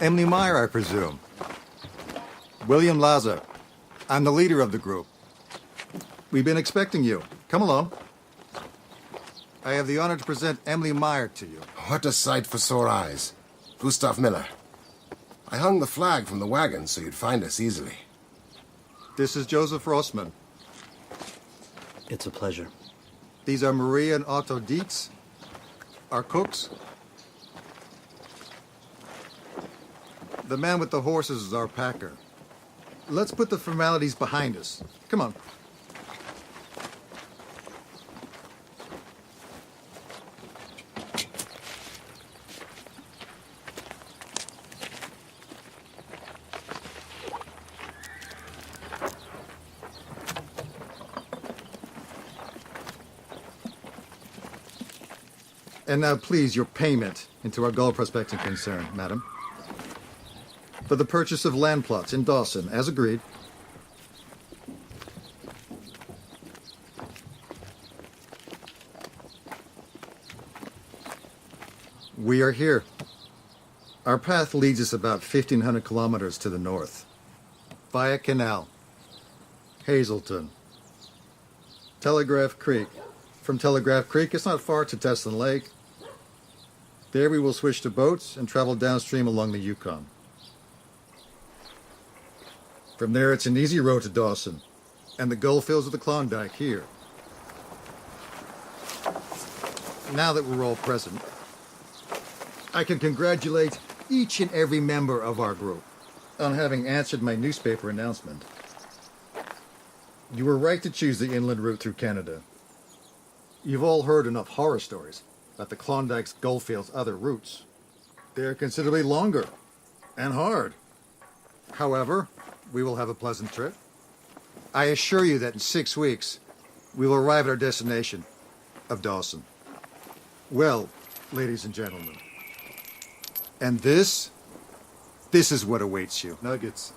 Emily Meyer, I presume. William Laza. I'm the leader of the group. We've been expecting you. Come along. I have the honor to present Emily Meyer to you. What a sight for sore eyes. Gustav Miller. I hung the flag from the wagon so you'd find us easily. This is Joseph Rossman. It's a pleasure. These are Maria and Otto Dietz, our cooks. The man with the horses is our packer. Let's put the formalities behind us. Come on. And now, please, your payment into our gold prospecting concern, madam. For the purchase of land plots in Dawson, as agreed. We are here. Our path leads us about 1,500 kilometers to the north, via canal, Hazelton, Telegraph Creek. From Telegraph Creek, it's not far to Teslin Lake. There we will switch to boats and travel downstream along the Yukon. From there, it's an easy road to Dawson, and the gold fields of the Klondike here. Now that we're all present, I can congratulate each and every member of our group on having answered my newspaper announcement. You were right to choose the inland route through Canada. You've all heard enough horror stories about the Klondike's goldfields' other routes. They're considerably longer and hard. However, we will have a pleasant trip. I assure you that in 6 weeks, we will arrive at our destination of Dawson. Well, ladies and gentlemen, and this is what awaits you. Nuggets.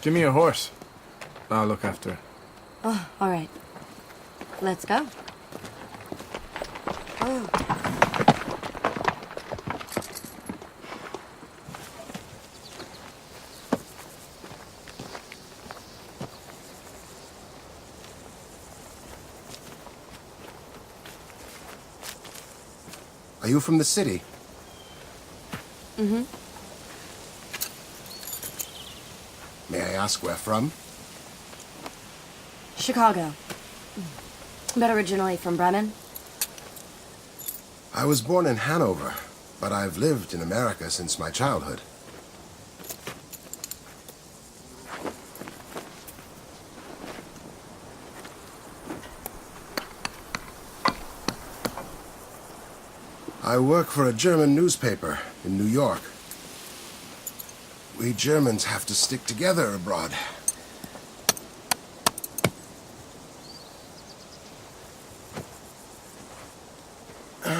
Give me a horse. I'll look after it. Oh, all right. Let's go. Oh. Are you from the city? Mm-hmm. May I ask where from? Chicago. But originally from Bremen. I was born in Hanover, but I've lived in America since my childhood. I work for a German newspaper in New York. We Germans have to stick together abroad.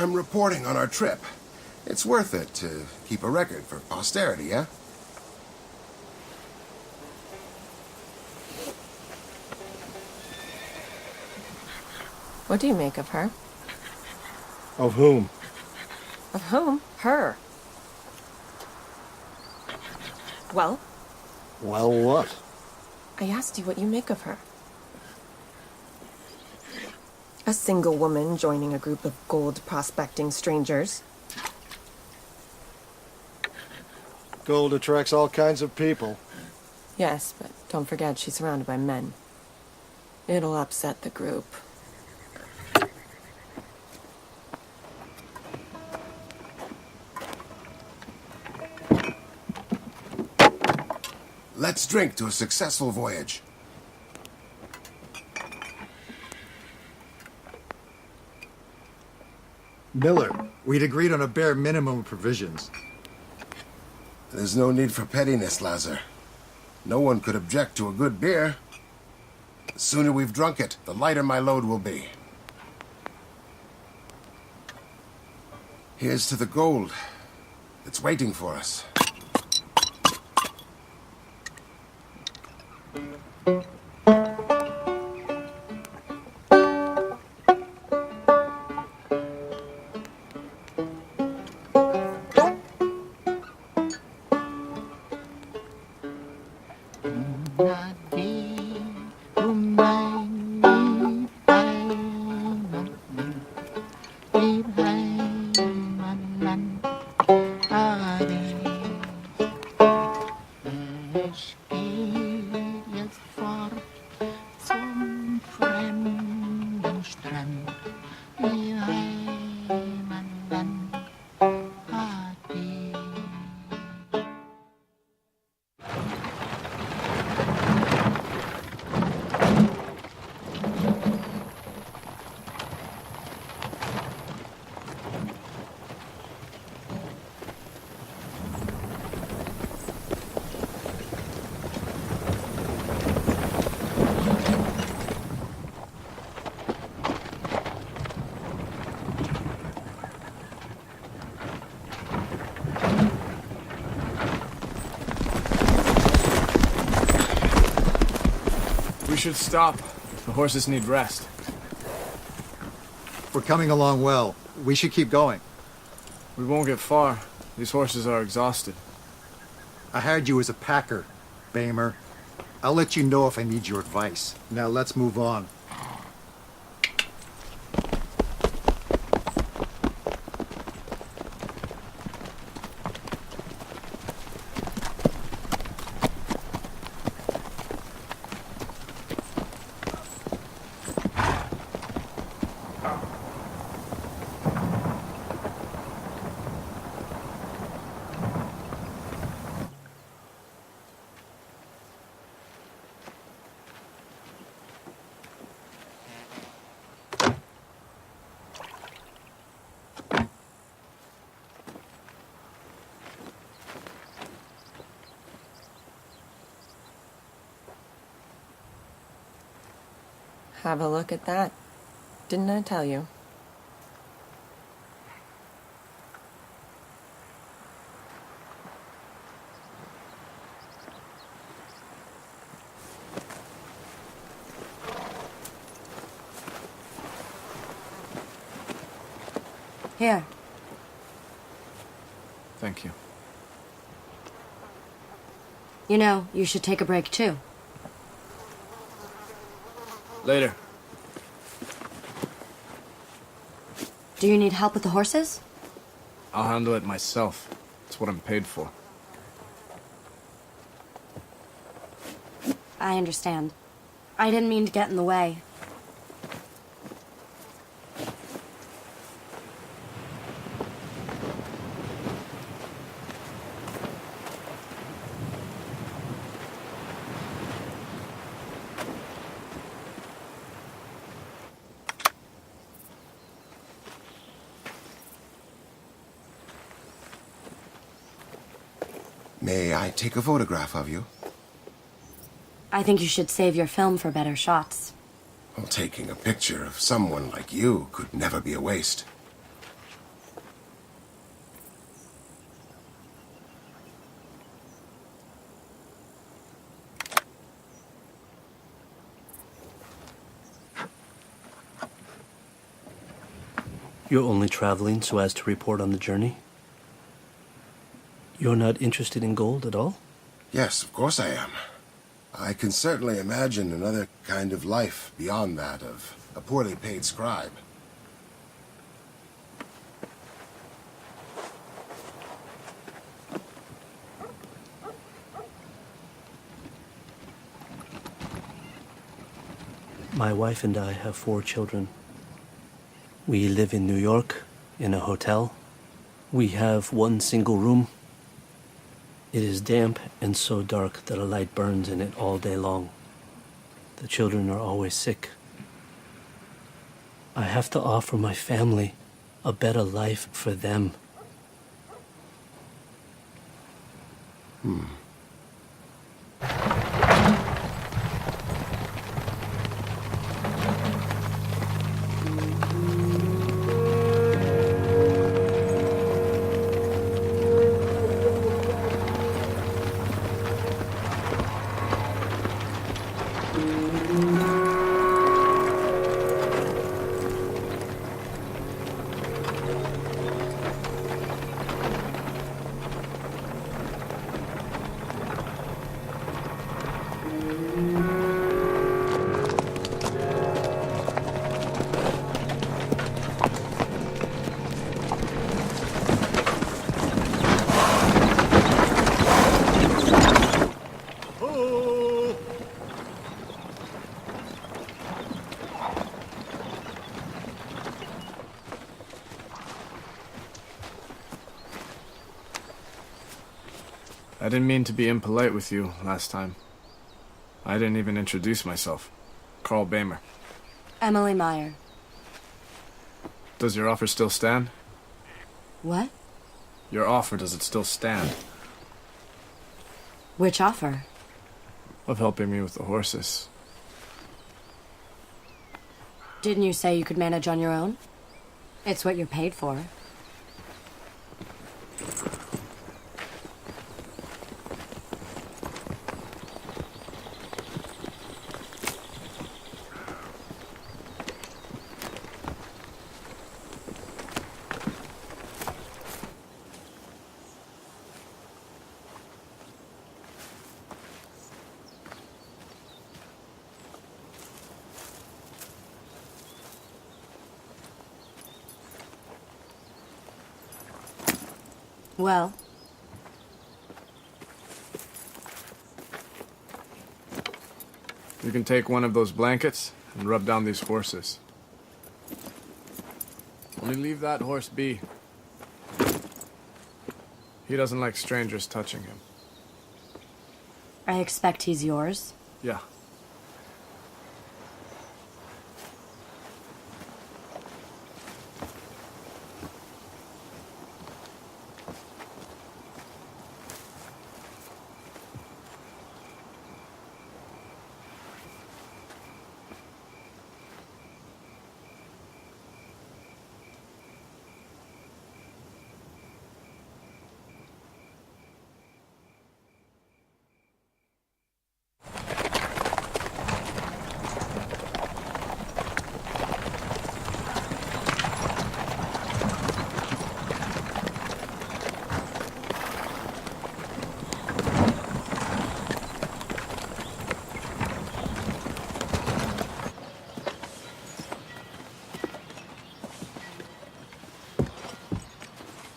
I'm reporting on our trip. It's worth it to keep a record for posterity, yeah? What do you make of her? Of whom? Of whom? Her. Well, Well, what? I asked you what you make of her. A single woman joining a group of gold prospecting strangers. Gold attracts all kinds of people. Yes, but don't forget she's surrounded by men. It'll upset the group. Let's drink to a successful voyage. Miller, we'd agreed on a bare minimum of provisions. There's no need for pettiness, Lazar. No one could object to a good beer. The sooner we've drunk it, the lighter my load will be. Here's to the gold. It's waiting for us. We should stop. The horses need rest. We're coming along well. We should keep going. We won't get far. These horses are exhausted. I hired you as a packer, Bamer. I'll let you know if I need your advice. Now let's move on. Have a look at that. Didn't I tell you? Here. Thank you. You know, you should take a break too. Later. Do you need help with the horses? I'll handle it myself. It's what I'm paid for. I understand. I didn't mean to get in the way. May I take a photograph of you? I think you should save your film for better shots. Well, taking a picture of someone like you could never be a waste. You're only traveling so as to report on the journey? You're not interested in gold at all? Yes, of course I am. I can certainly imagine another kind of life beyond that of a poorly paid scribe. My wife and I have 4 children. We live in New York, in a hotel. We have 1 single room. It is damp and so dark that a light burns in it all day long. The children are always sick. I have to offer my family a better life for them. I didn't mean to be impolite with you last time. I didn't even introduce myself. Carl Bamer. Emily Meyer. Does your offer still stand? What? Your offer, does it still stand? Which offer? Of helping me with the horses. Didn't you say you could manage on your own? It's what you're paid for. Well, You can take one of those blankets and rub down these horses. Only leave that horse be. He doesn't like strangers touching him. I expect he's yours. Yeah.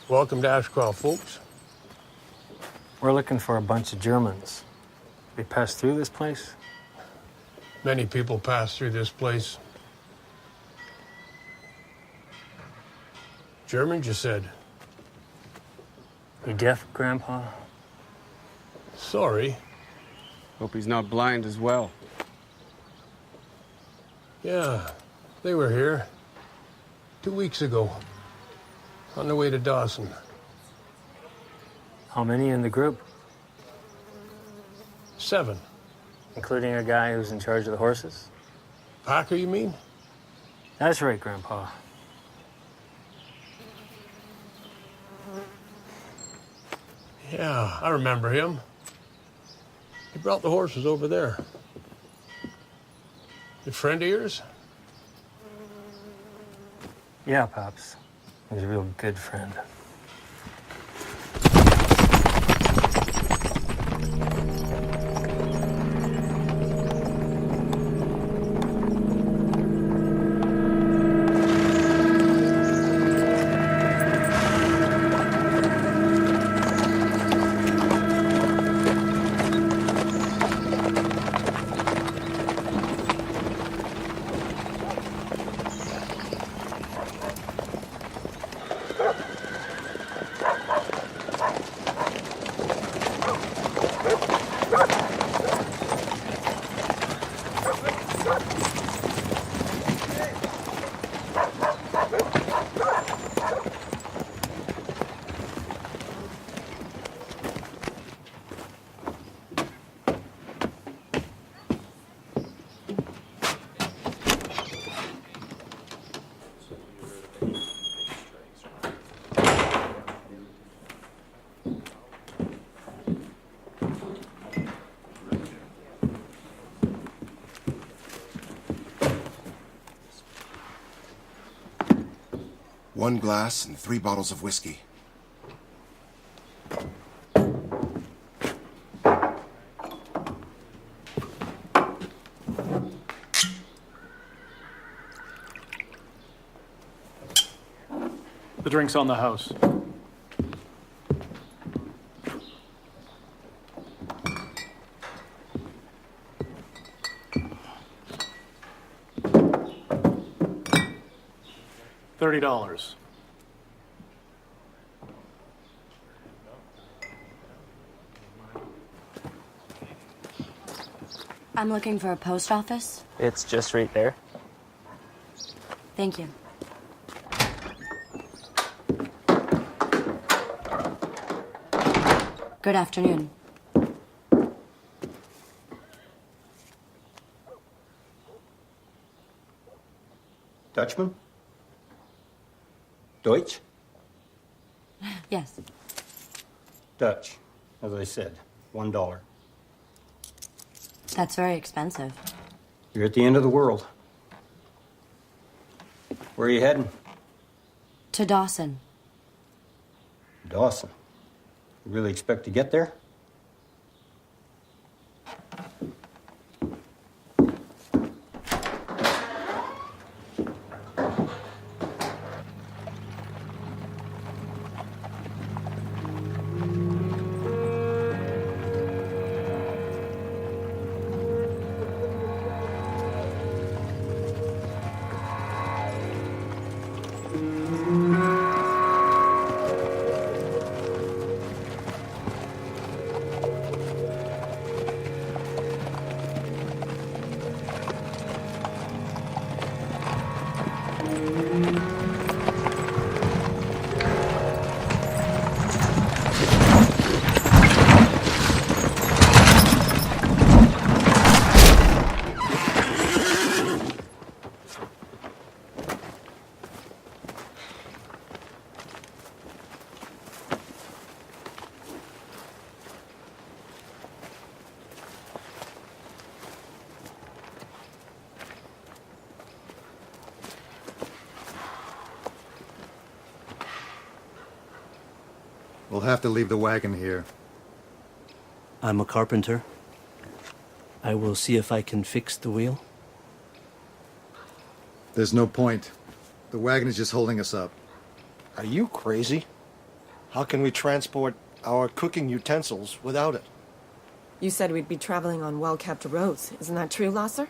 Welcome to Ashcroft, folks. We're looking for a bunch of Germans. They pass through this place? Many people pass through this place. Germans, you said? You deaf, Grandpa? Sorry. Hope he's not blind as well. Yeah, they were here 2 weeks ago, on their way to Dawson. How many in the group? 7. Including a guy who's in charge of the horses? Packer, you mean? That's right, Grandpa. Yeah, I remember him. He brought the horses over there. A friend of yours? Yeah, Pops. He's a real good friend. One glass and 3 bottles of whiskey. The drink's on the house. $30. I'm looking for a post office. It's just right there. Thank you. Good afternoon. Dutchman? Deutsch? Yes. Dutch, as I said, $1. That's very expensive. You're at the end of the world. Where are you heading? To Dawson. Dawson. You really expect to get there? We'll have to leave the wagon here. I'm a carpenter. I will see if I can fix the wheel. There's no point. The wagon is just holding us up. Are you crazy? How can we transport our cooking utensils without it? You said we'd be traveling on well-kept roads. Isn't that true, Lasser?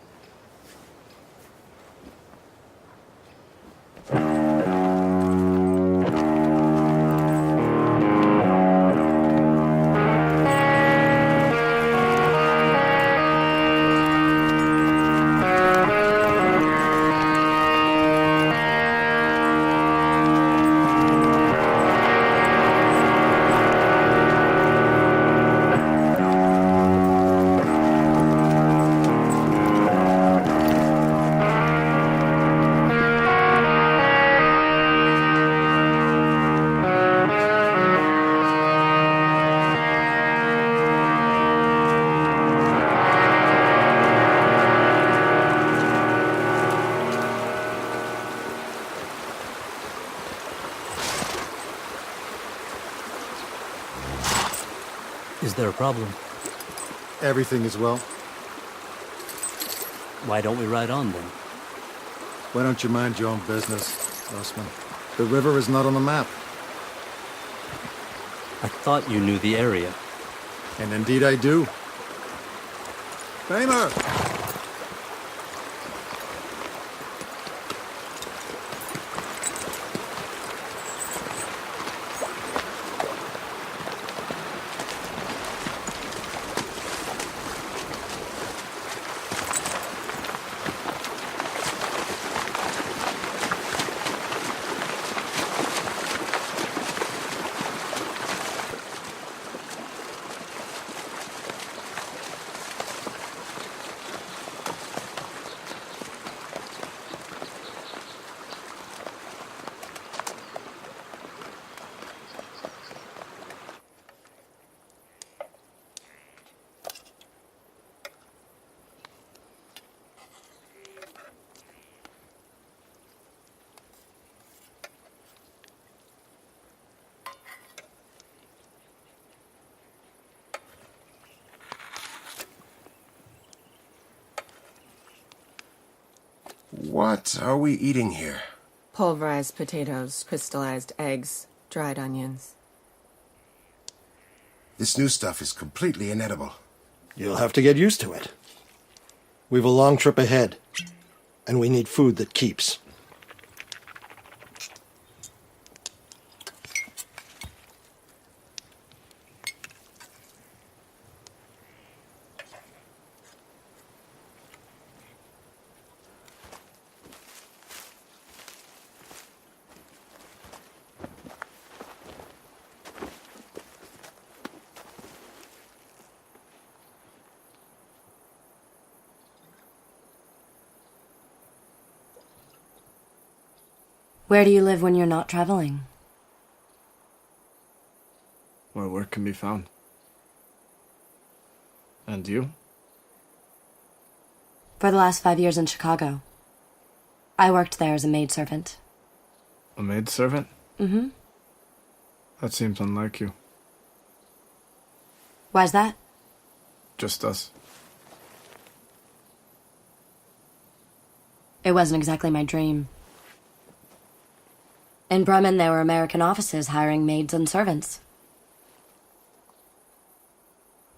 there a problem? Everything is well. Why don't we ride on then? Why don't you mind your own business, Osman? The river is not on the map. I thought you knew the area. And indeed I do. Kramer! What are we eating here? Pulverized potatoes, crystallized eggs, dried onions. This new stuff is completely inedible. You'll have to get used to it. We've a long trip ahead, and we need food that keeps. Where do you live when you're not traveling? Where work can be found. And you? For the last 5 years in Chicago. I worked there as a maidservant. A maidservant? Mm-hmm. That seems unlike you. Why's that? Just us. It wasn't exactly my dream. In Bremen, there were American offices hiring maids and servants.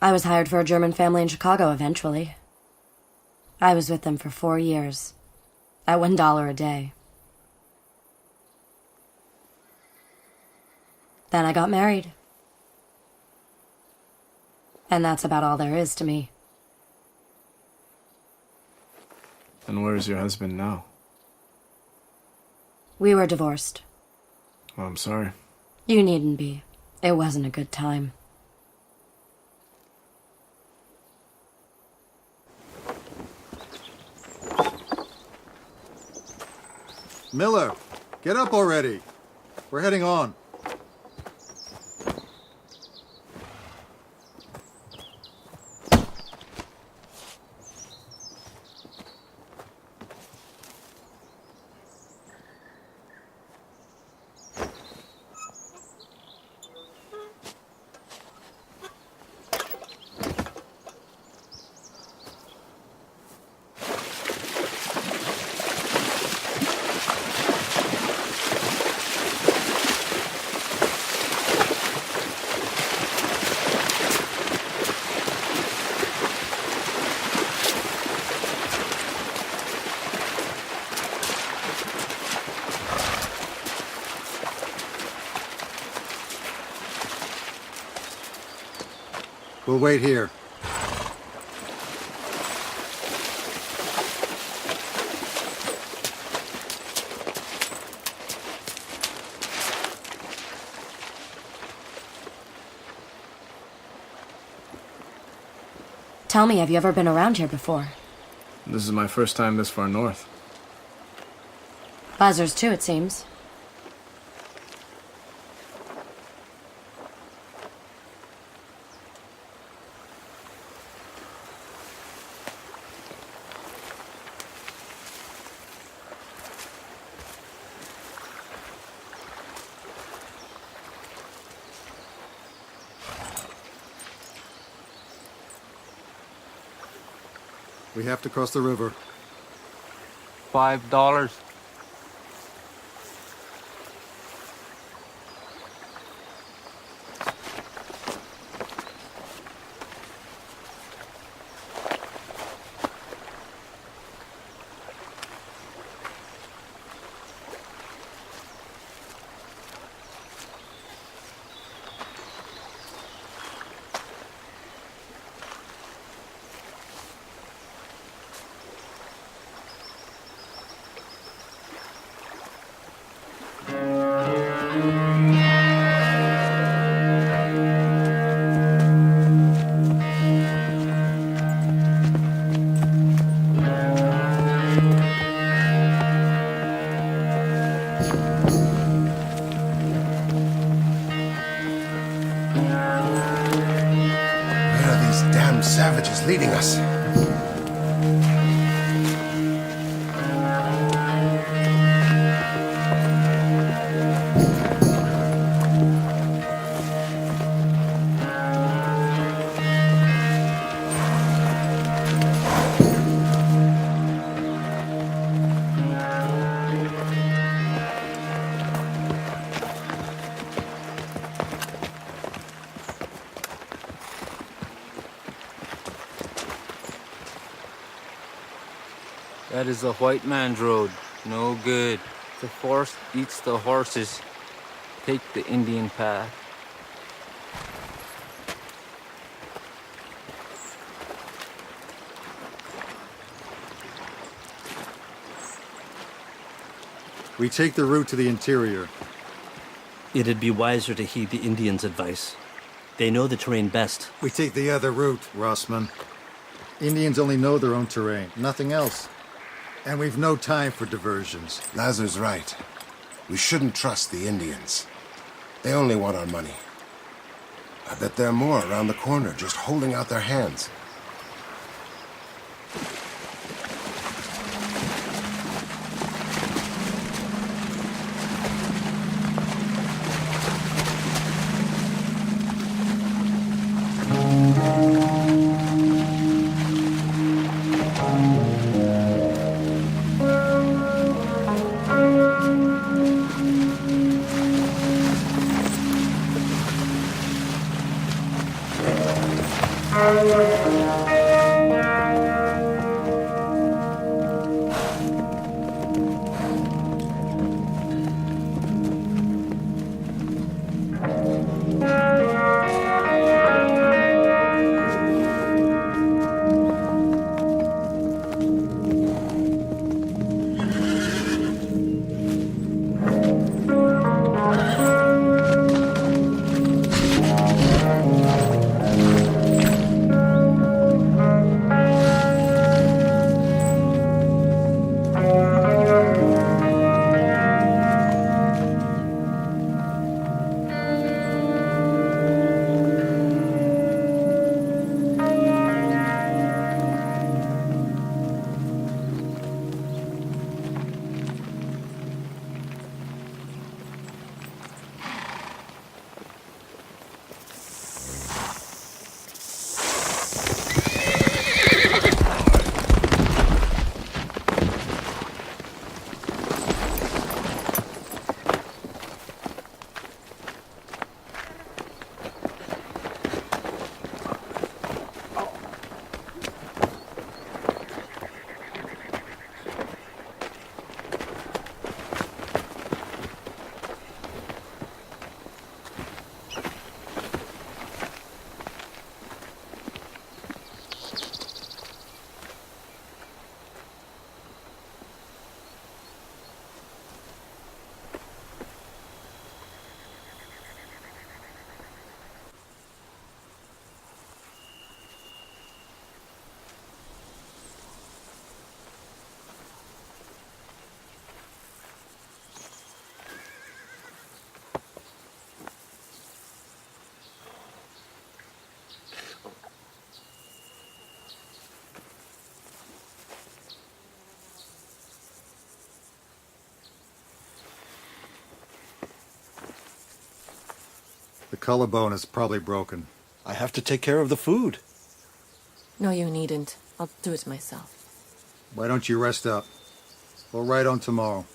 I was hired for a German family in Chicago eventually. I was with them for 4 years, at $1 a day. Then I got married. And that's about all there is to me. And where is your husband now? We were divorced. Oh, I'm sorry. You needn't be. It wasn't a good time. Miller, get up already. We're heading on. We'll wait here. Tell me, have you ever been around here before? This is my first time this far north. Buzzers too, it seems. We have to cross the river. $5. Where are these damn savages leading us? That is the white man's road. No good. The forest eats the horses. Take the Indian path. We take the route to the interior. It'd be wiser to heed the Indians' advice. They know the terrain best. We take the other route, Rossman. Indians only know their own terrain, nothing else. And we've no time for diversions. Lazar's right. We shouldn't trust the Indians. They only want our money. I bet there are more around the corner, just holding out their hands. The collarbone is probably broken. I have to take care of the food. No, you needn't. I'll do it myself. Why don't you rest up? We'll ride on tomorrow.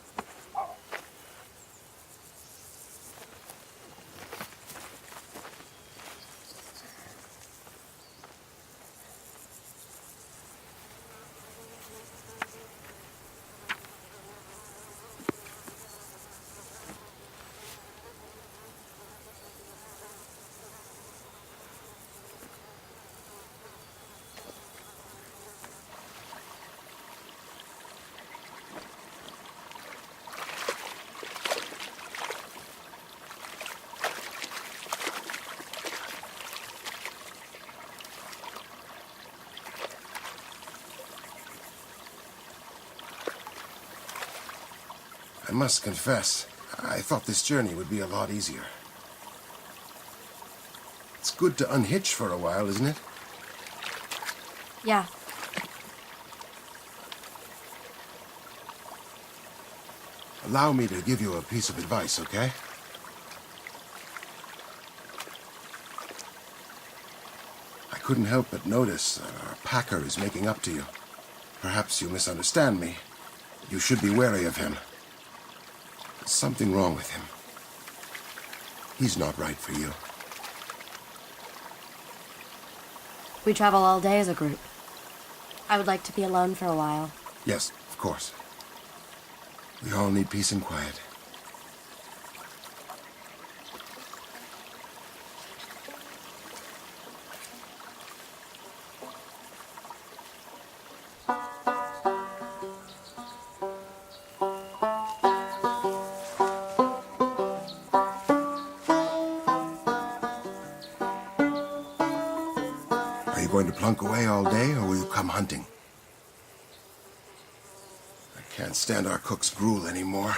I must confess, I thought this journey would be a lot easier. It's good to unhitch for a while, isn't it? Yeah. Allow me to give you a piece of advice, okay? I couldn't help but notice that our packer is making up to you. Perhaps you misunderstand me. You should be wary of him. There's something wrong with him. He's not right for you. We travel all day as a group. I would like to be alone for a while. Yes, of course. We all need peace and quiet. Are you going to plunk away all day, or will you come hunting? I can't stand our cook's gruel anymore.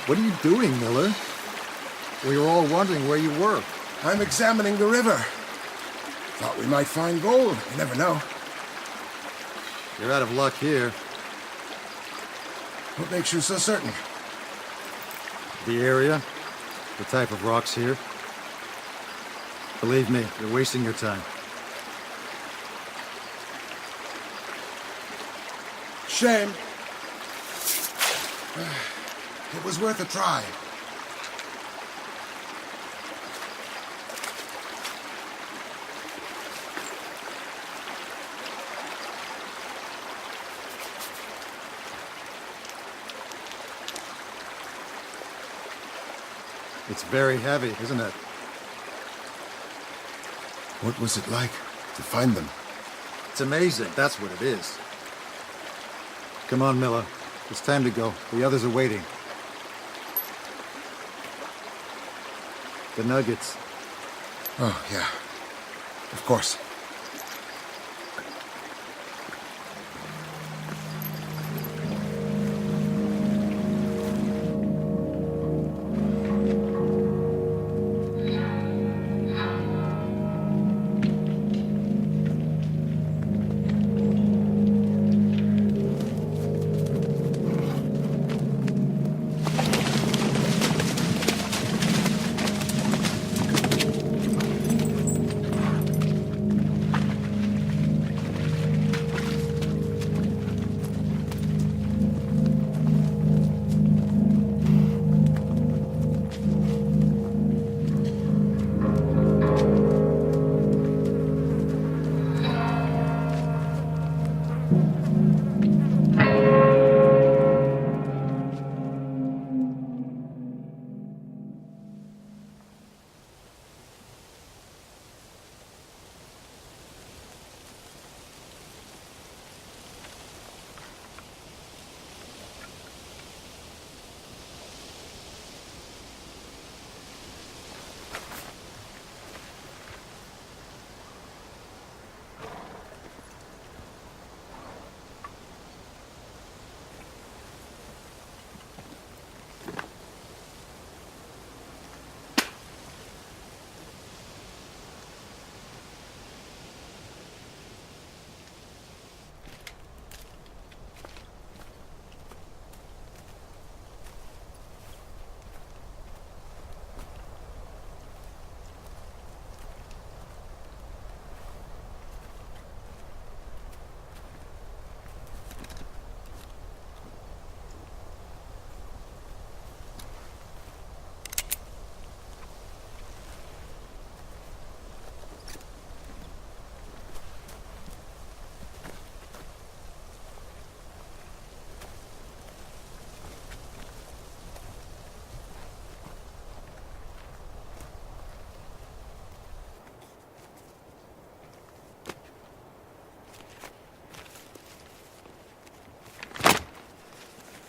What are you doing, Miller? We were all wondering where you were. I'm examining the river. Thought we might find gold. You never know. You're out of luck here. What makes you so certain? The area, the type of rocks here. Believe me, you're wasting your time. Shame. It was worth a try. It's very heavy, isn't it? What was it like to find them? It's amazing, that's what it is. Come on, Miller. It's time to go. The others are waiting. The nuggets. Oh, yeah. Of course.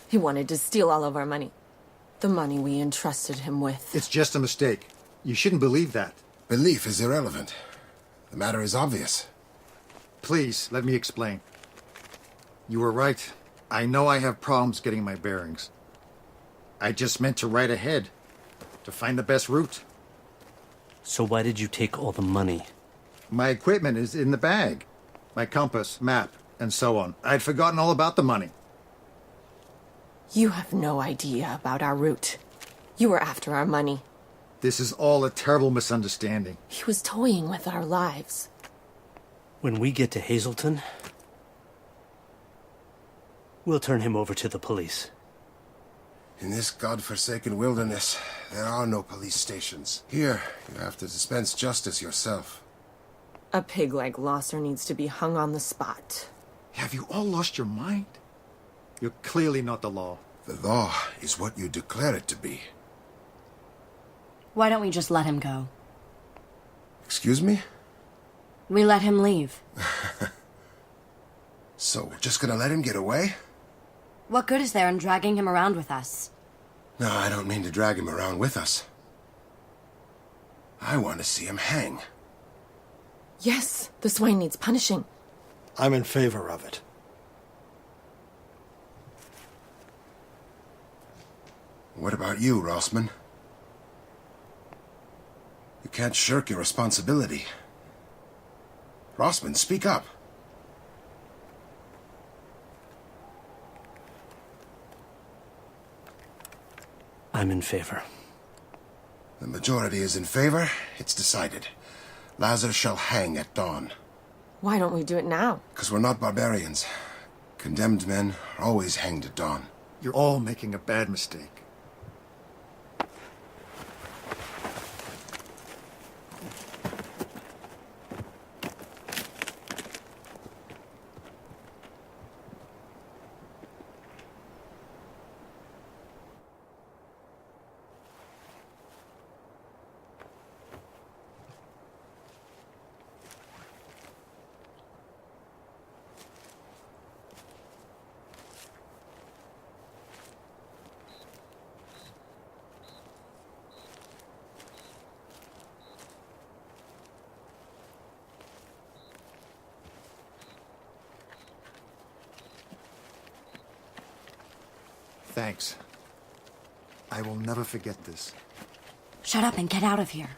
He wanted to steal all of our money. The money we entrusted him with. It's just a mistake. You shouldn't believe that. Belief is irrelevant. The matter is obvious. Please, let me explain. You were right. I know I have problems getting my bearings. I just meant to write ahead, to find the best route. So why did you take all the money? My equipment is in the bag. My compass, map, and so on. I'd forgotten all about the money. You have no idea about our route. You were after our money. This is all a terrible misunderstanding. He was toying with our lives. When we get to Hazleton, we'll turn him over to the police. In this godforsaken wilderness, there are no police stations. Here, you have to dispense justice yourself. A pig like Losser needs to be hung on the spot. Have you all lost your mind? You're clearly not the law. The law is what you declare it to be. Why don't we just let him go? Excuse me? We let him leave. So we're just gonna let him get away? What good is there in dragging him around with us? No, I don't mean to drag him around with us. I want to see him hang. Yes, the swine needs punishing. I'm in favor of it. What about you, Rossman? You can't shirk your responsibility. Rossman, speak up. I'm in favor. The majority is in favor. It's decided. Lazar shall hang at dawn. Why don't we do it now? Because we're not barbarians. Condemned men are always hanged at dawn. You're all making a bad mistake. Thanks. I will never forget this. Shut up and get out of here.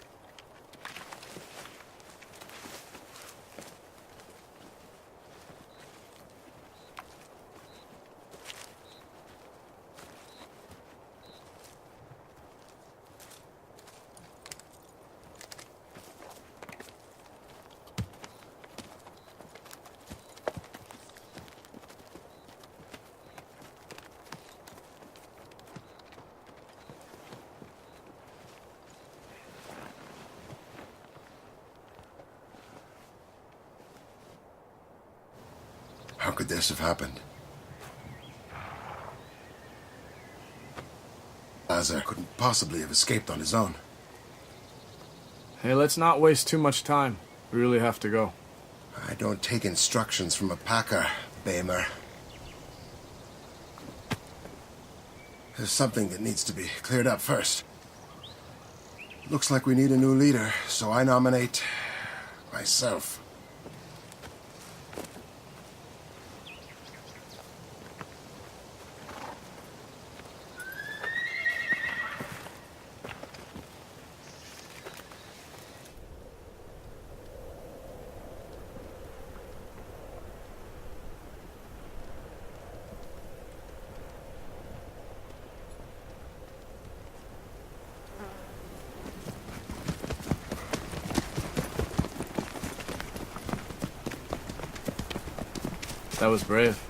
How could this have happened? Lazar couldn't possibly have escaped on his own. Hey, let's not waste too much time. We really have to go. I don't take instructions from a packer, Bamer. There's something that needs to be cleared up first. Looks like we need a new leader, so I nominate myself. That was brave.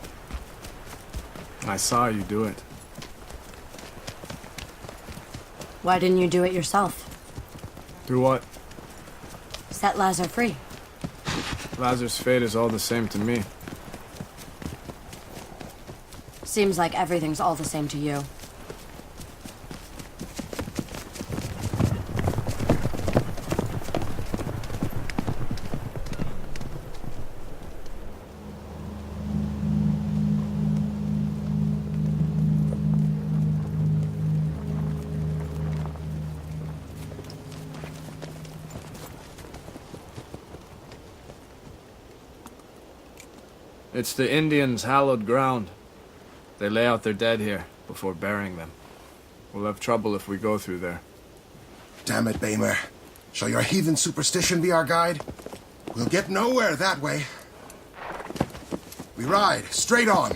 I saw you do it. Why didn't you do it yourself? Do what? Set Lazar free. Lazar's fate is all the same to me. Seems like everything's all the same to you. It's the Indians' hallowed ground. They lay out their dead here before burying them. We'll have trouble if we go through there. Damn it, Bamer. Shall your heathen superstition be our guide? We'll get nowhere that way. We ride straight on.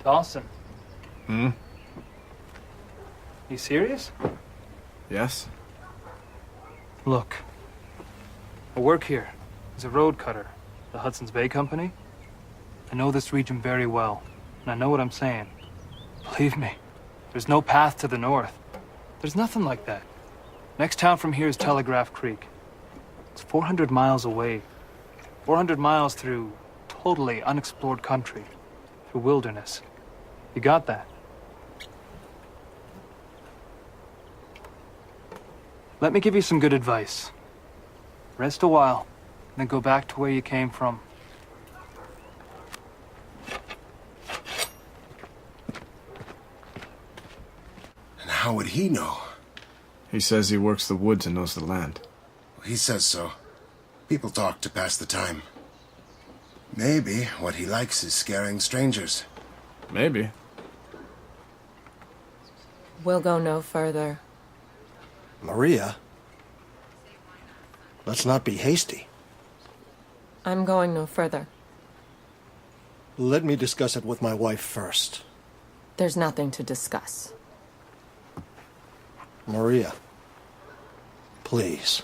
Dawson, Hmm? you serious? Yes? Look, I work here as a road cutter, the Hudson's Bay Company. I know this region very well, and I know what I'm saying. Believe me, there's no path to the north. There's nothing like that. Next town from here is Telegraph Creek. It's 400 miles away. 400 miles through totally unexplored country, through wilderness. You got that? Let me give you some good advice. Rest a while, then go back to where you came from. And how would he know? He says he works the woods and knows the land. He says so. People talk to pass the time. Maybe what he likes is scaring strangers. Maybe. We'll go no further. Maria? Let's not be hasty. I'm going no further. Let me discuss it with my wife first. There's nothing to discuss. Maria, please.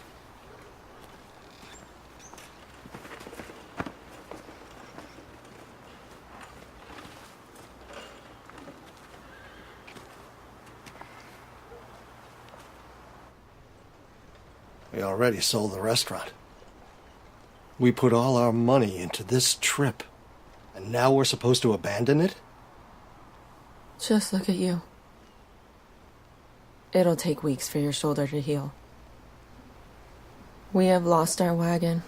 We already sold the restaurant. We put all our money into this trip, and now we're supposed to abandon it? Just look at you. It'll take weeks for your shoulder to heal. We have lost our wagon.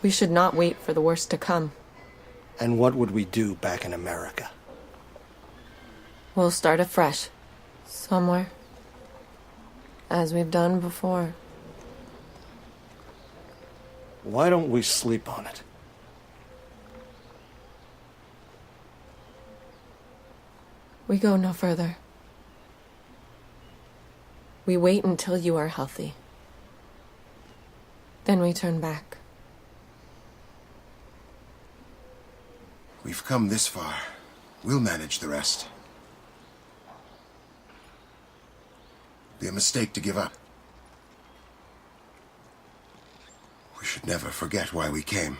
We should not wait for the worst to come. And what would we do back in America? We'll start afresh. Somewhere. As we've done before. Why don't we sleep on it? We go no further. We wait until you are healthy. Then we turn back. We've come this far. We'll manage the rest. Be a mistake to give up. We should never forget why we came.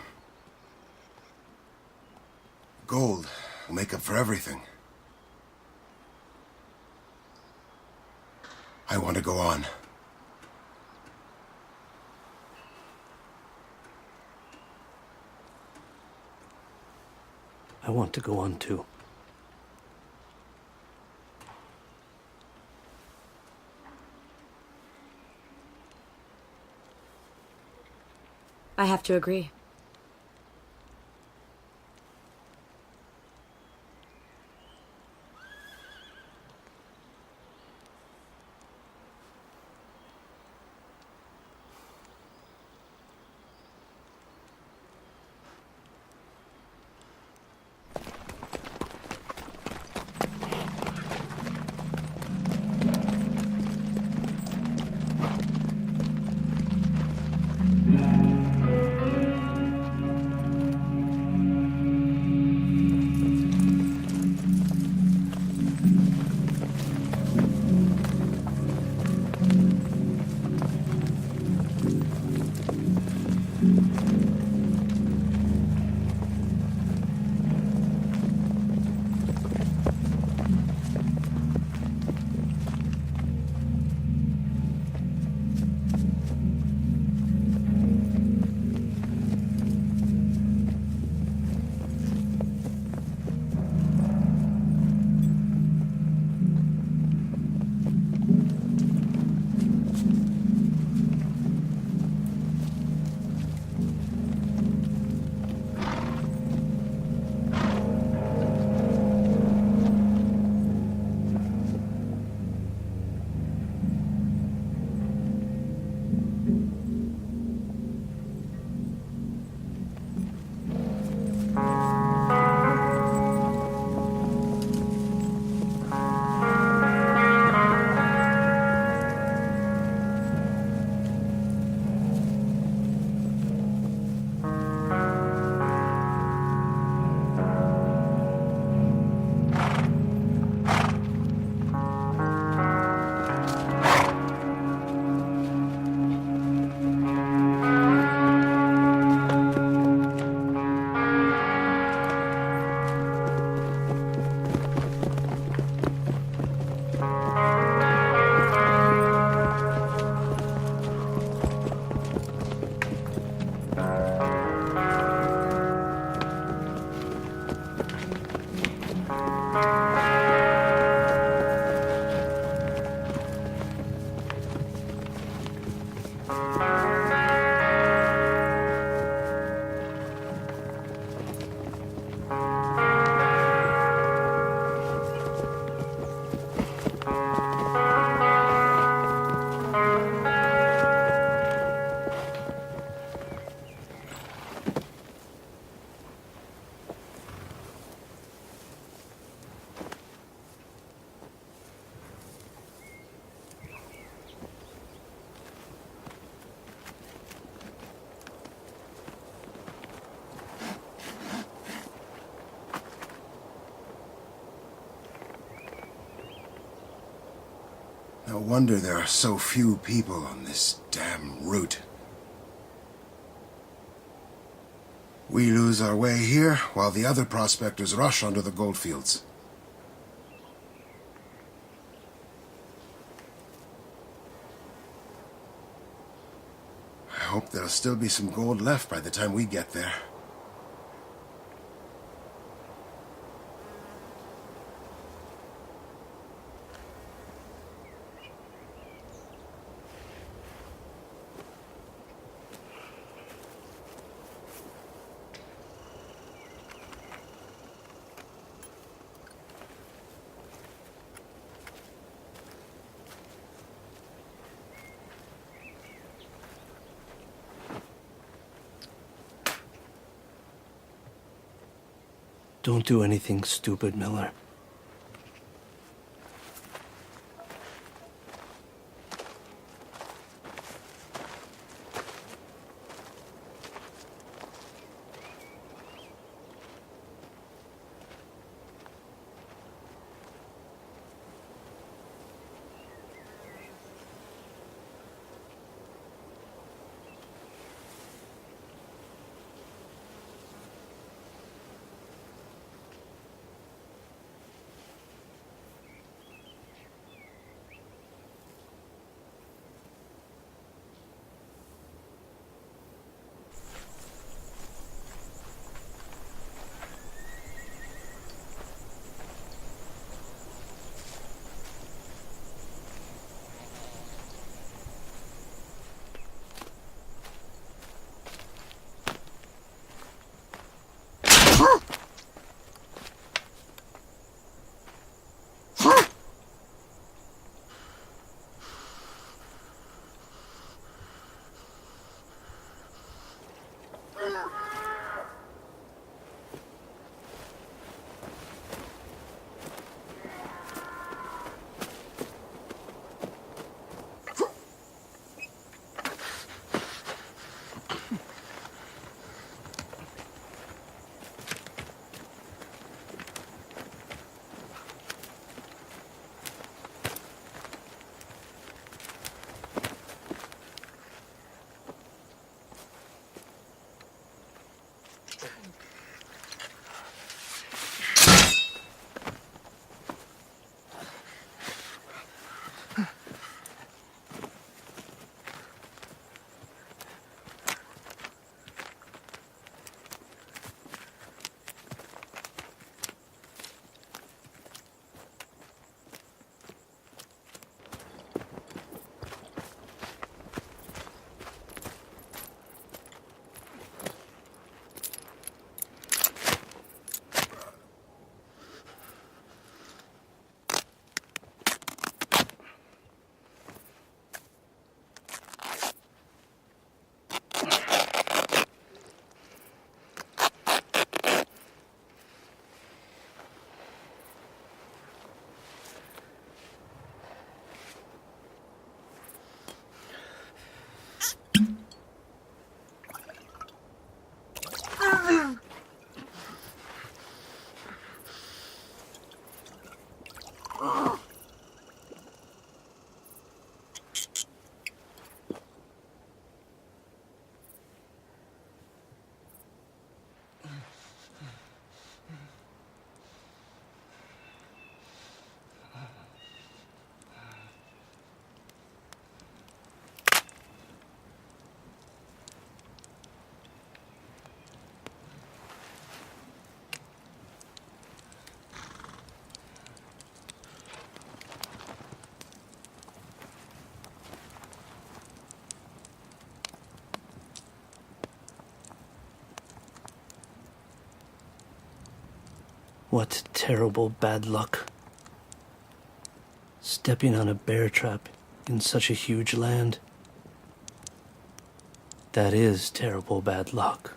Gold will make up for everything. I want to go on. I want to go on too. I have to agree. No wonder there are so few people on this damn route. We lose our way here, while the other prospectors rush onto the goldfields. I hope there'll still be some gold left by the time we get there. Don't do anything stupid, Miller. What terrible bad luck. Stepping on a bear trap in such a huge land. That is terrible bad luck.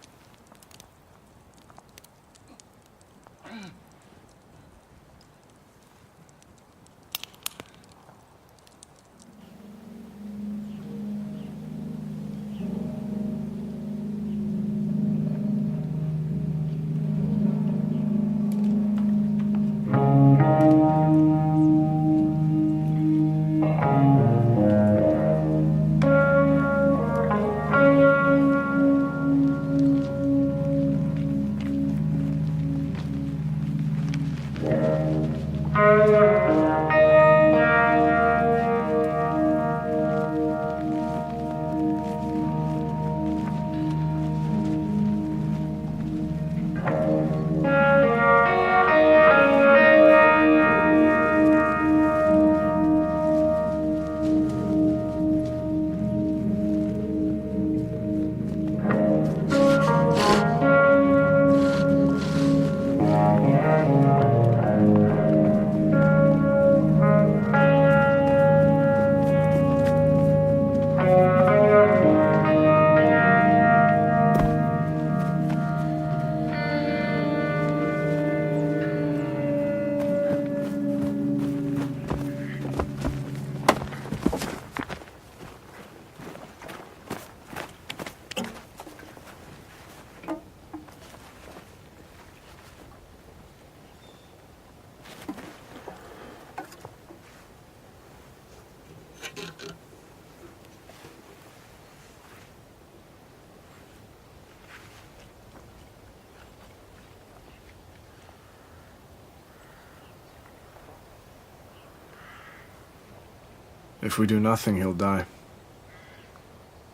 If we do nothing, he'll die.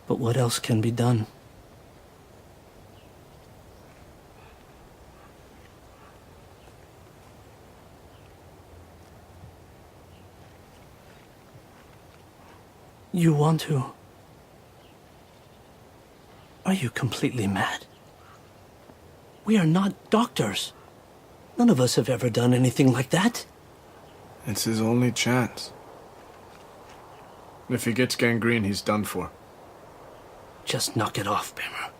But what else can be done? You want to? Are you completely mad? We are not doctors. None of us have ever done anything like that. It's his only chance. If he gets gangrene, he's done for. Just knock it off, Bimmer.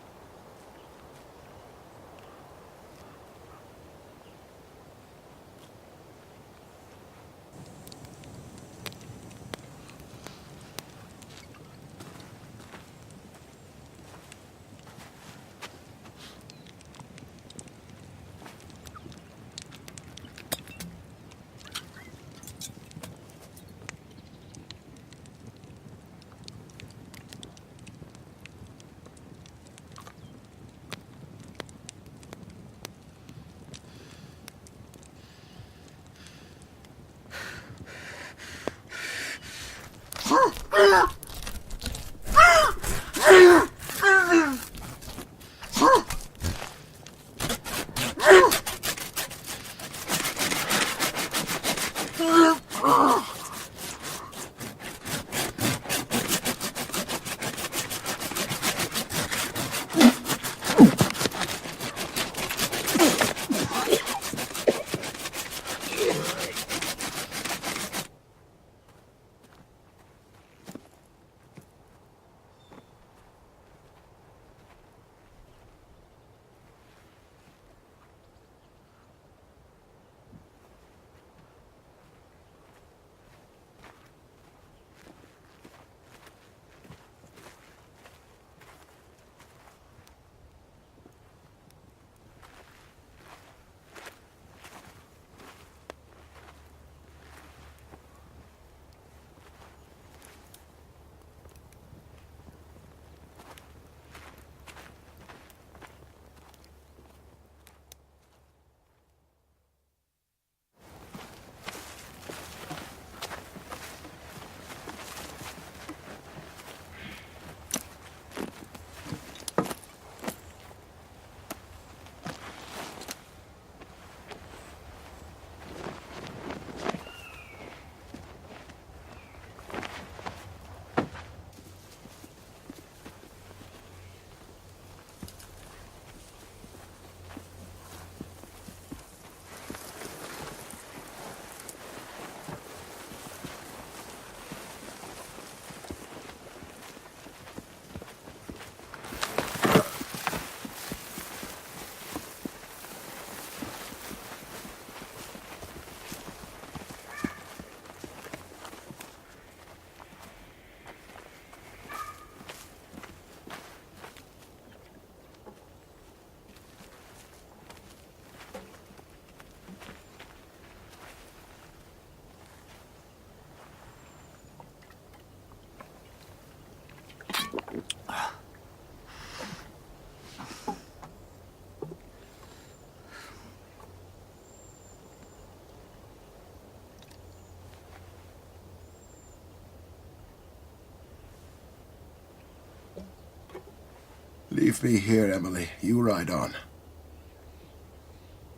Leave me here, Emily. You ride on.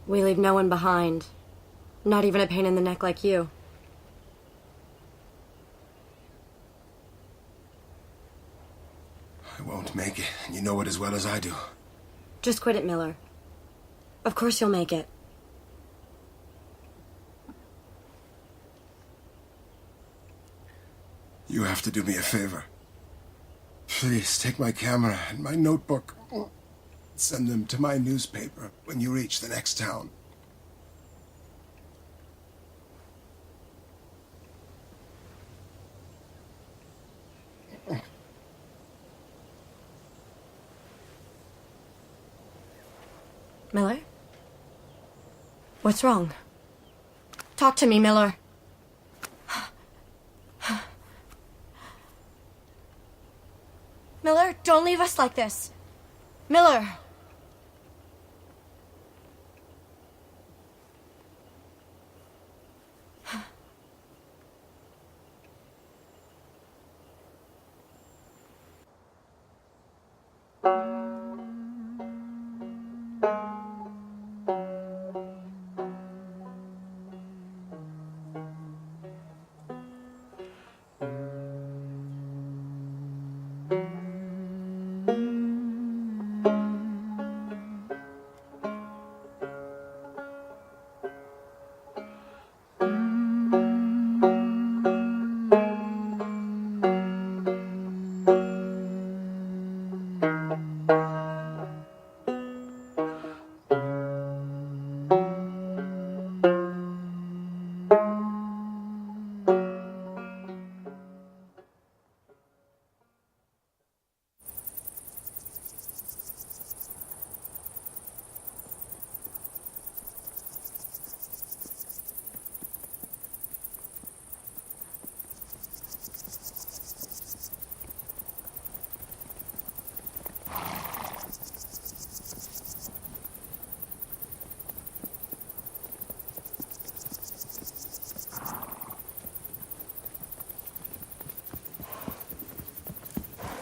We leave no one behind. Not even a pain in the neck like you. I won't make it, and you know it as well as I do. Just quit it, Miller. Of course you'll make it. You have to do me a favor. Please take my camera and my notebook. Send them to my newspaper when you reach the next town. Miller? What's wrong? Talk to me, Miller. Miller, don't leave us like this. Miller!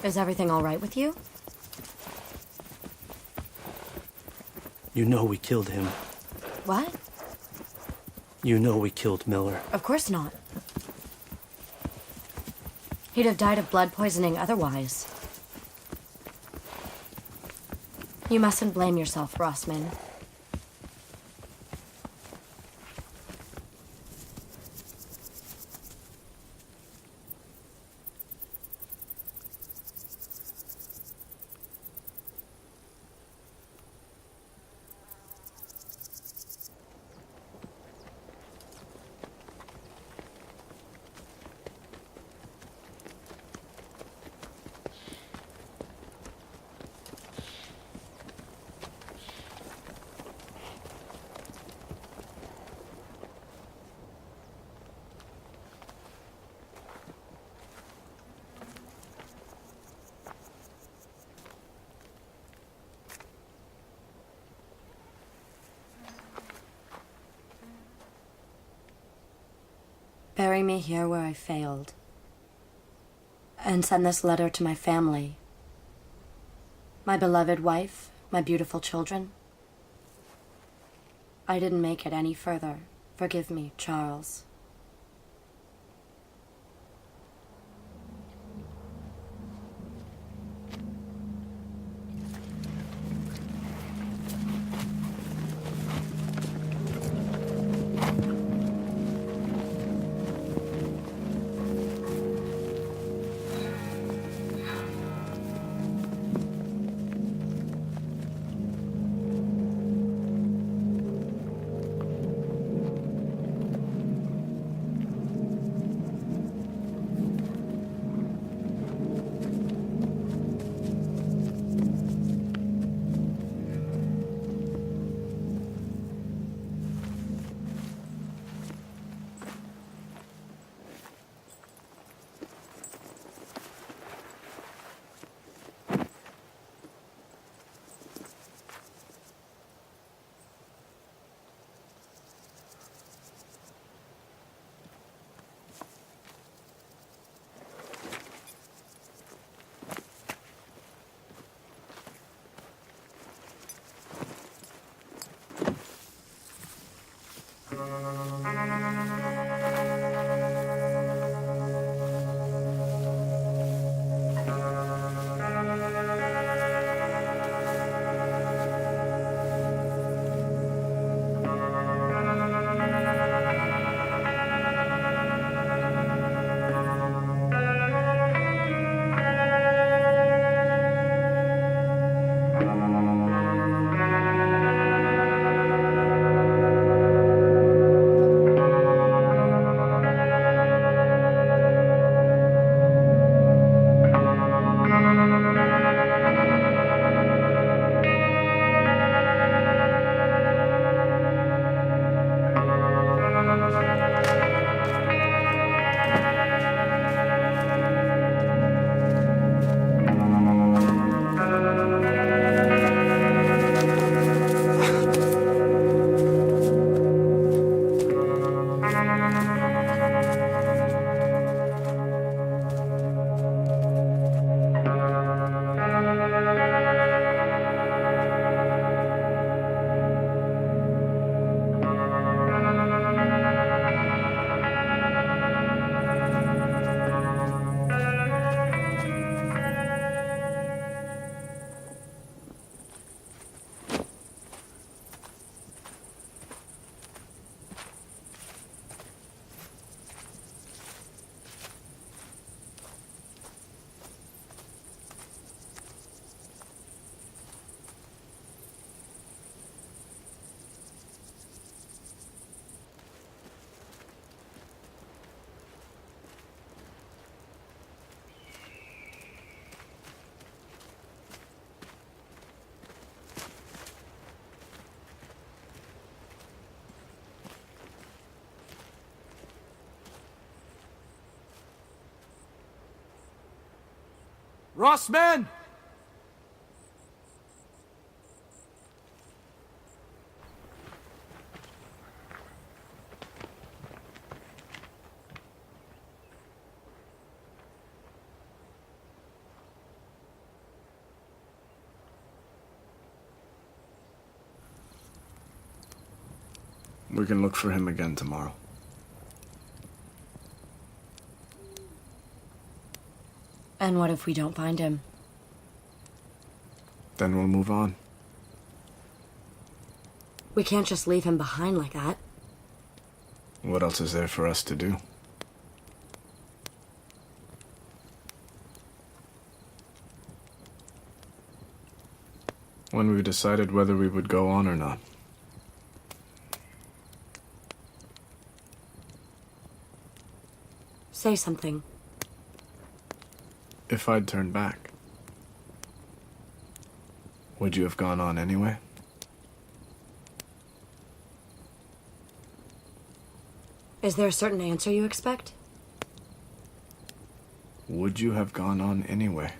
Is everything all right with you? You know we killed him. What? You know we killed Miller. Of course not. He'd have died of blood poisoning otherwise. You mustn't blame yourself, Rossman. Bury me here where I failed. And send this letter to my family. My beloved wife, my beautiful children. I didn't make it any further. Forgive me, Charles. Rossman! We can look for him again tomorrow. And what if we don't find him? Then we'll move on. We can't just leave him behind like that. What else is there for us to do? When we decided whether we would go on or not. Say something. If I'd turned back, would you have gone on anyway? Is there a certain answer you expect? Would you have gone on anyway?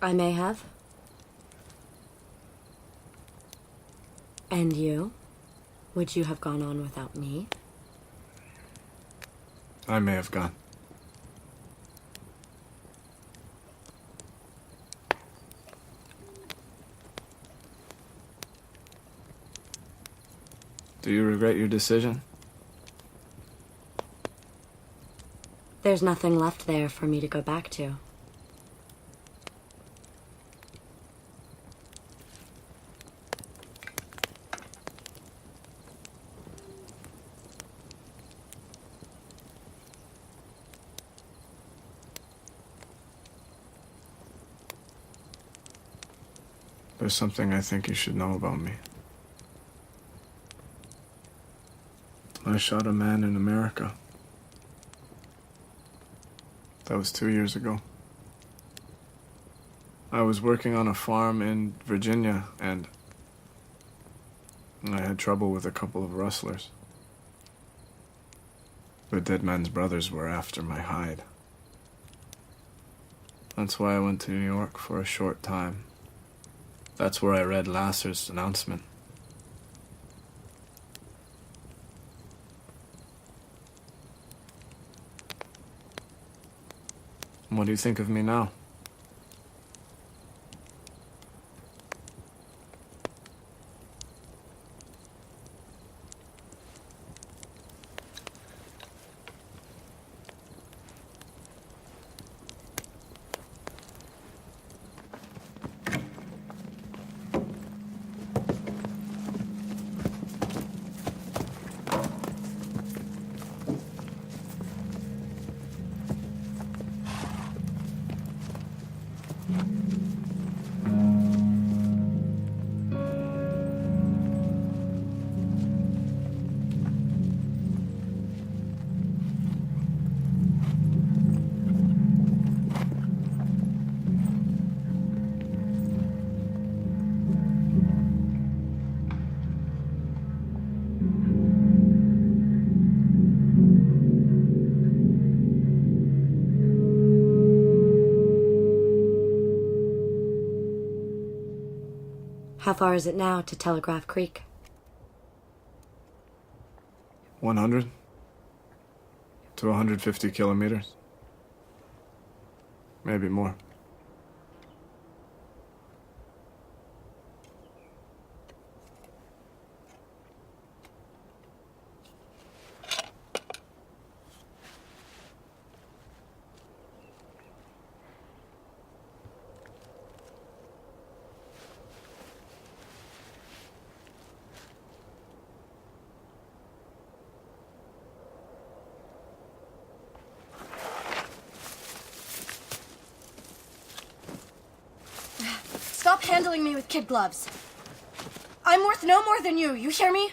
I may have. And you? Would you have gone on without me? I may have gone. Do you regret your decision? There's nothing left there for me to go back to. There's something I think you should know about me. I shot a man in America. That was 2 years ago. I was working on a farm in Virginia, and I had trouble with a couple of rustlers. The dead man's brothers were after my hide. That's why I went to New York for a short time. That's where I read Lasser's announcement. What do you think of me now? How far is it now to Telegraph Creek? 100 to 150 kilometers. Maybe more. Stop handling me with kid gloves. I'm worth no more than you hear me?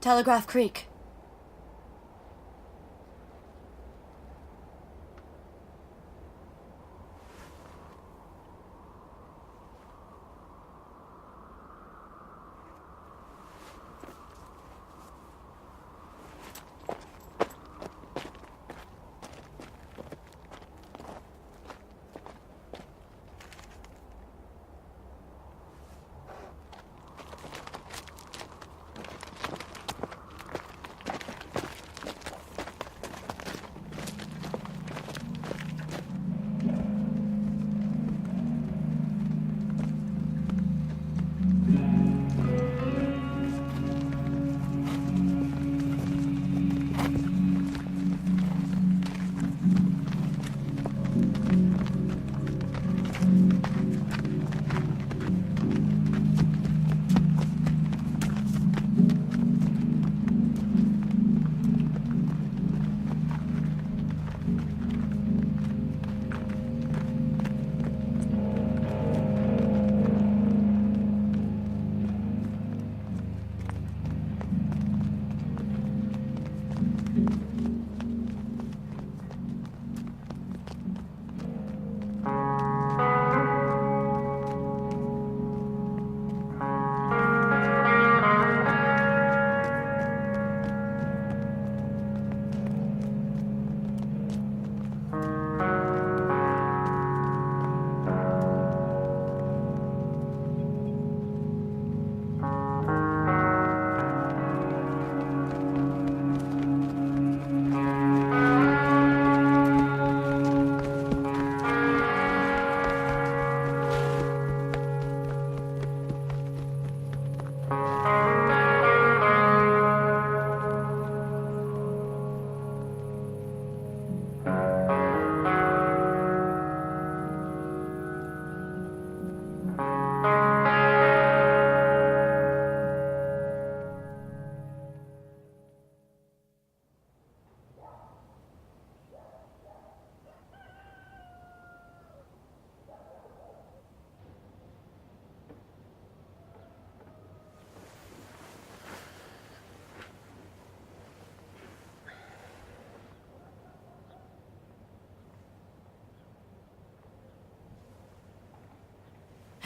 Telegraph Creek.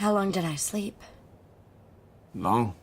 How long did I sleep? Long.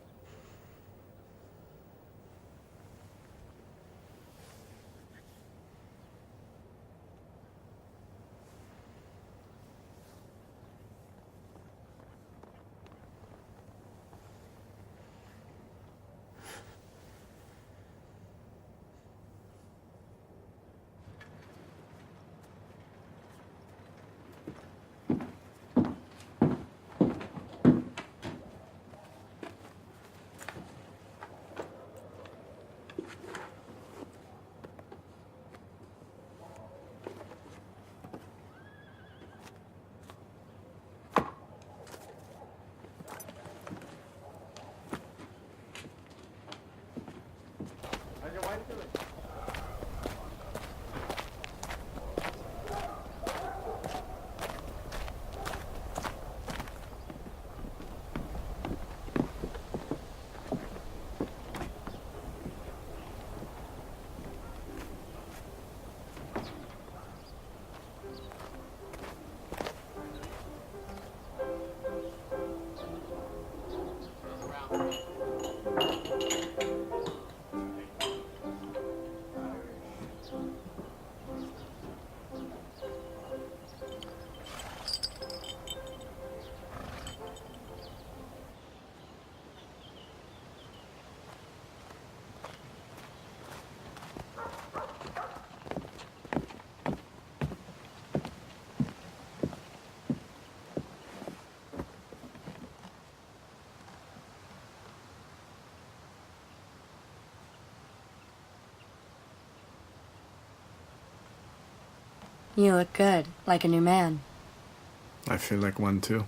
You look good, like a new man. I feel like one too.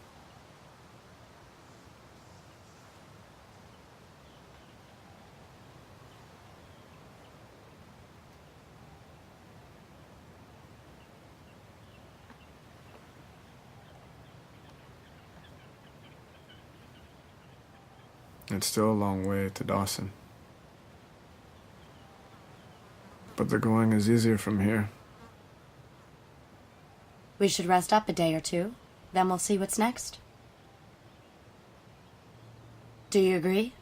It's still a long way to Dawson. But the going is easier from here. We should rest up a day or two, then we'll see what's next. Do you agree?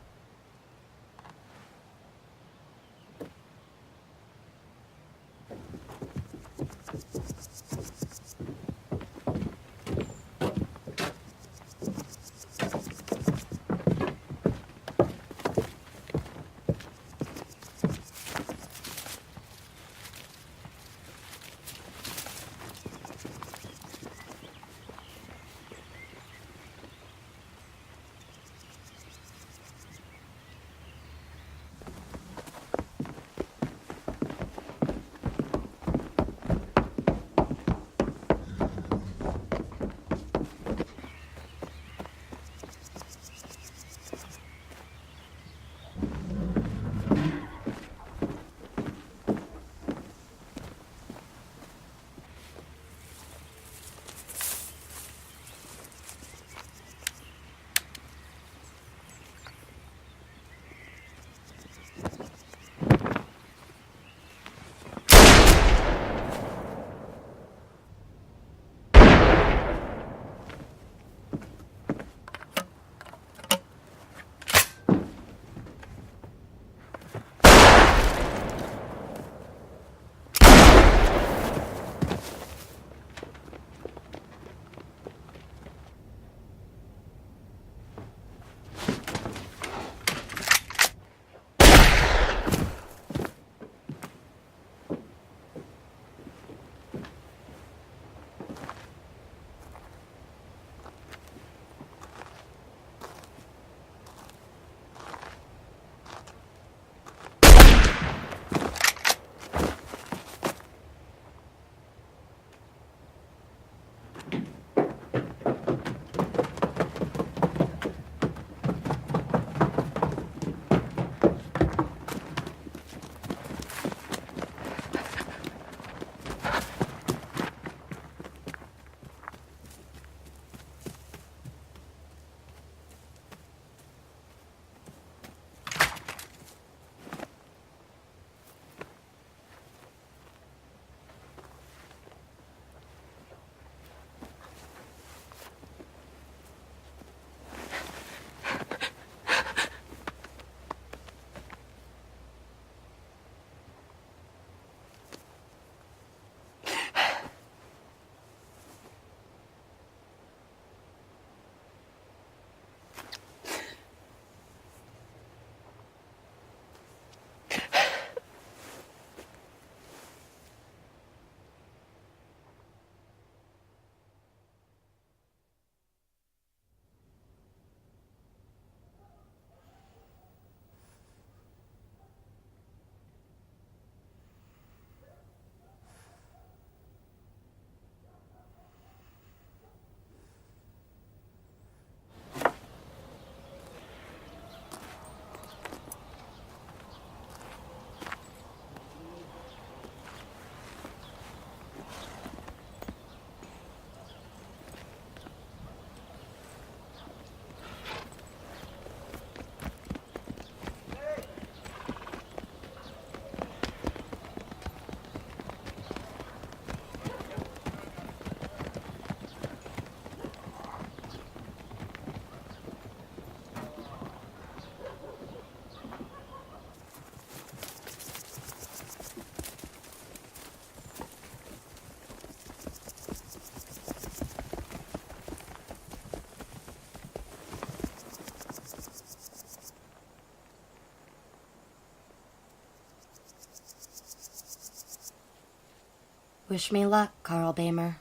Wish me luck, Carl Bamer.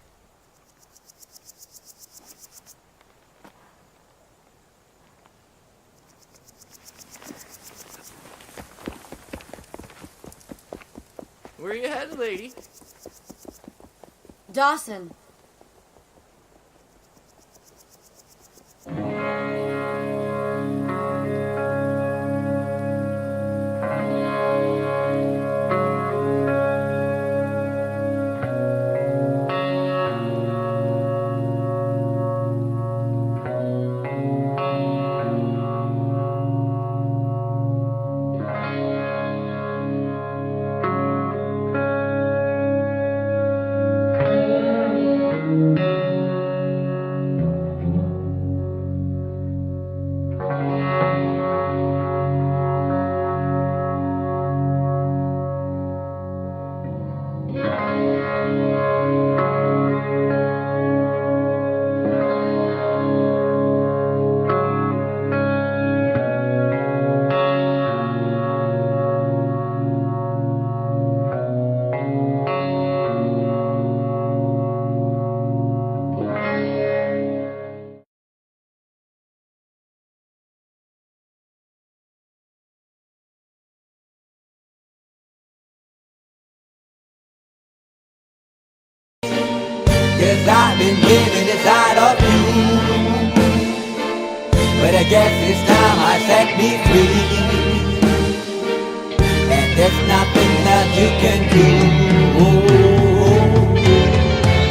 Where you headed, lady? Dawson. 'Cause I've been living inside of you. But I guess it's time I set me free. And there's nothing that you can do.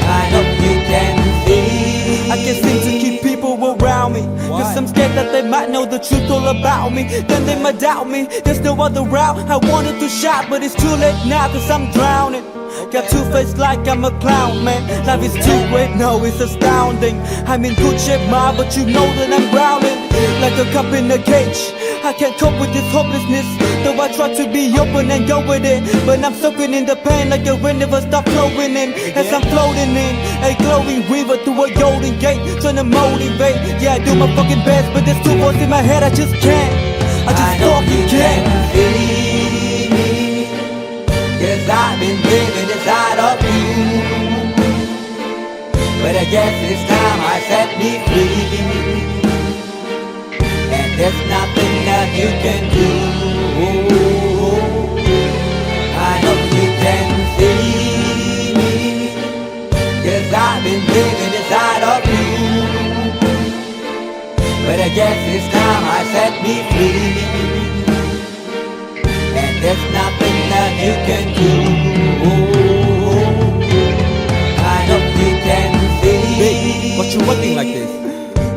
I hope you can see. I can't seem to keep people around me. Cause I'm scared that they might know the truth all about me. Then they might doubt me. There's no other route. I wanted to shout, but it's too late now cause I'm drowning. Got two face like I'm a clown, man. Life is too great, no, it's astounding. I'm in good shape, ma, but you know that I'm drowning. Like a cup in a cage. I can't cope with this hopelessness. Though I try to be open and go with it, but I'm soaking in the pain like the wind never stop flowing in. As I'm floating in a glowing river through a golden gate, trying to motivate. Yeah, I do my fucking best, but there's two voices in my head, I just can't. I just fucking can't. Cause I've been living inside of you. But I guess it's time I set me free. And there's nothing that you can do. I hope you can see me. Cause I've been living inside of you. But I guess it's time I set me free. And there's nothing that you can do. I hope you can see. Babe, what you looking like this?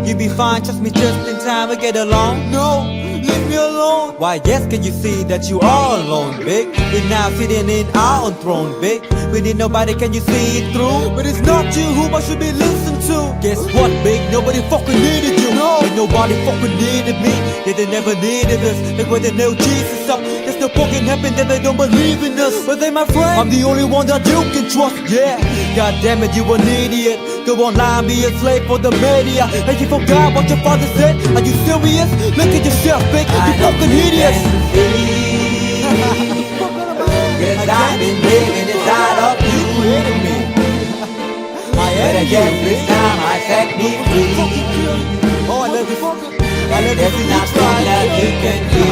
You be fine, trust me just in time to get along. No, leave me alone. Why yes, can you see that you are alone, big? We're now sitting in our own throne, big. We need nobody, can you see it through? But it's not you who I should be listening to. Guess what, big? Nobody fucking needed you. No, and nobody fucking needed me. Yeah, they never needed us. Like when they nailed Jesus up, there's no fucking heaven that they don't believe in us. But they my friend, I'm the only one that you can trust. Yeah, god damn it, you an idiot. Go online, be a slave for the media. And you forgot what your father said? Are you serious? Look at yourself, big. You fucking idiots. Cause I've been living inside of you. But I guess this time I set me free. Oh, I love this. I love There's nothing that you can do.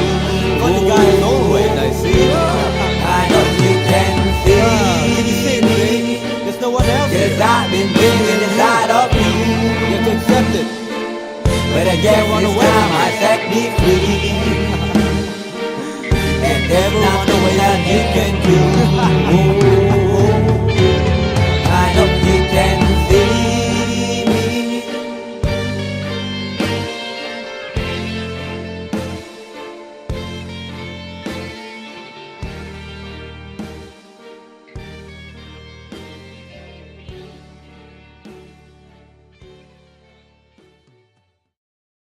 Funny guy is always I see. I know you can see. Can you see it, babe? There's no one else. Cause I've been living inside of you. You have to accept it. But I guess this time I set me free.